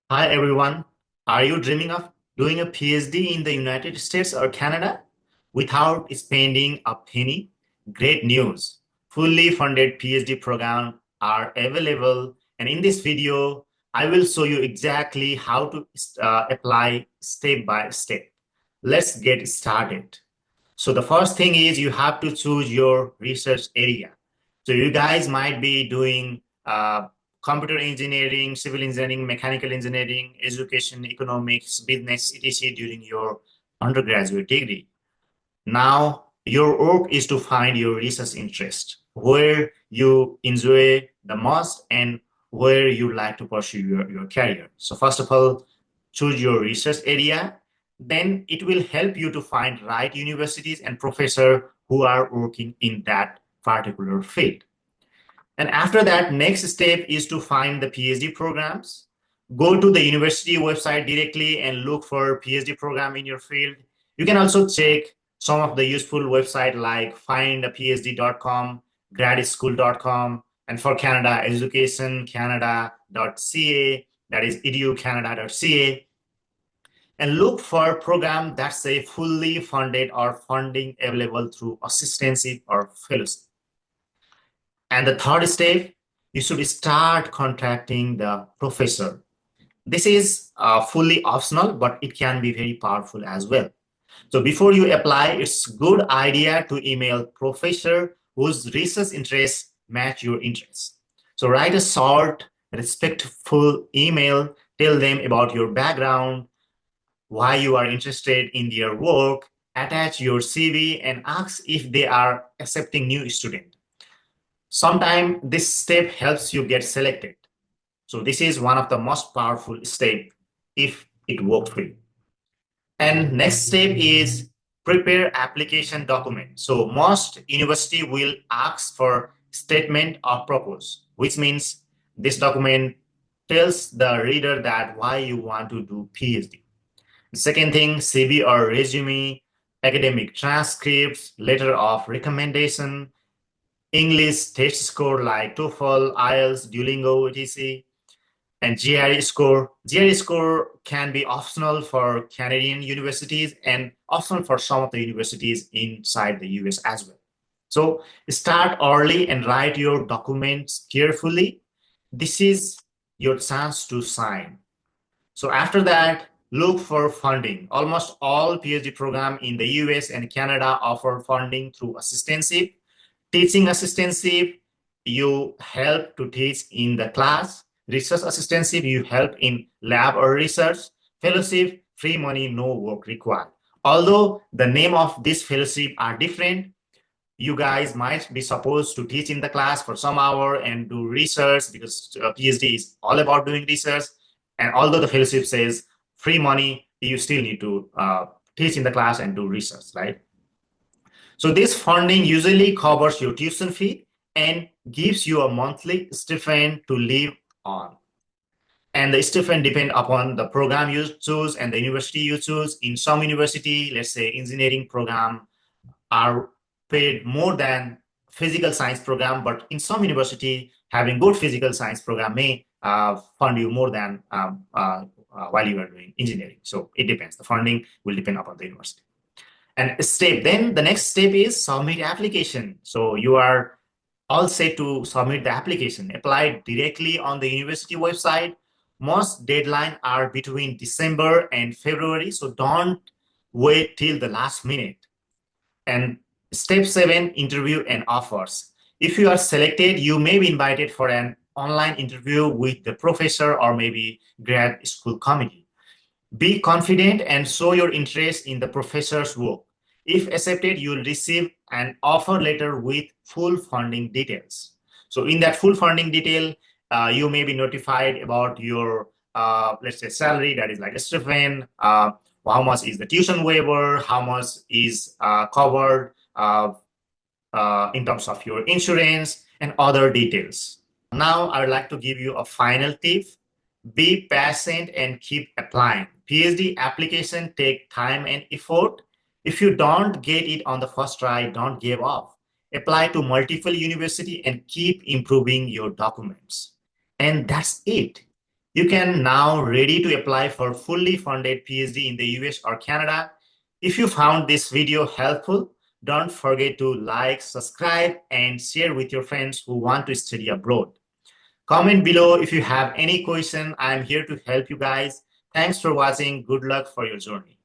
Hi everyone. Are you dreaming of doing a PhD in the United States or Canada without spending a penny? Great news. Fully funded PhD programs are available, and in this video, I will show you exactly how to apply step by step. Let's get started. So the first thing is you have to choose your research area. So you guys might be doing computer engineering, civil engineering, mechanical engineering, education, economics, business, etc. during your undergraduate degree. Now your work is to find your research interest, where you enjoy the most and where you like to pursue your career. So first of all, choose your research area. Then it will help you to find right universities and professors who are working in that particular field. And after that, next step is to find the PhD programs. Go to the university website directly and look for PhD program in your field. You can also check some of the useful websites like findaphd.com, gradschool.com, and for Canada, educationcanada.ca, that is educanada.ca, and look for a program that's a fully funded or funding available through assistantship or fellowship. And the third step, you should start contacting the professor. This is fully optional, but it can be very powerful as well. So before you apply, it's a good idea to email professor whose research interests match your interests. So write a short, respectful email, tell them about your background, why you are interested in their work, attach your CV, and ask if they are accepting new students. Sometimes this step helps you get selected. So this is one of the most powerful steps if it worked for you. And next step is prepare application document. So most university will ask for statement of purpose, which means this document tells the reader that why you want to do PhD. The second thing, CV or resume, academic transcripts, letter of recommendation, English test score like TOEFL, IELTS, Duolingo, etc. And GRE score. GRE score can be optional for Canadian universities and optional for some of the universities inside the US as well. So start early and write your documents carefully. This is your chance to shine. So after that, look for funding. Almost all PhD programs in the US and Canada offer funding through assistantship. Teaching assistantship, you help to teach in the class. Research assistantship, you help in lab or research. Fellowship, free money, no work required. Although the name of this fellowship are different, you guys might be supposed to teach in the class for some hour and do research because PhD is all about doing research. And although the fellowship says free money, you still need to teach in the class and do research, right? So this funding usually covers your tuition fee and gives you a monthly stipend to live on. And the stipend depend upon the program you choose and the university you choose. In some university, let's say engineering program, are paid more than physical science program, but in some university, having good physical science program may fund you more than while you are doing engineering. So it depends. The funding will depend upon the university. And then the next step is submit application. So you are all set to submit the application. Apply directly on the university website. Most deadlines are between December and February, so don't wait till the last minute. And step 7, interview and offers. If you are selected, you may be invited for an online interview with the professor or maybe grad school committee. Be confident and show your interest in the professor's work. If accepted, you'll receive an offer letter with full funding details. So in that full funding detail, you may be notified about your, let's say, salary, that is like a stipend, how much is the tuition waiver, how much is covered in terms of your insurance and other details. Now, I would like to give you a final tip. Be patient and keep applying. PhD application take time and effort. If you don't get it on the first try, don't give up. Apply to multiple universities and keep improving your documents. And that's it. You can now ready to apply for fully funded PhD in the US or Canada. If you found this video helpful, don't forget to like, subscribe, and share with your friends who want to study abroad. Comment below if you have any question. I'm here to help you guys. Thanks for watching. Good luck for your journey.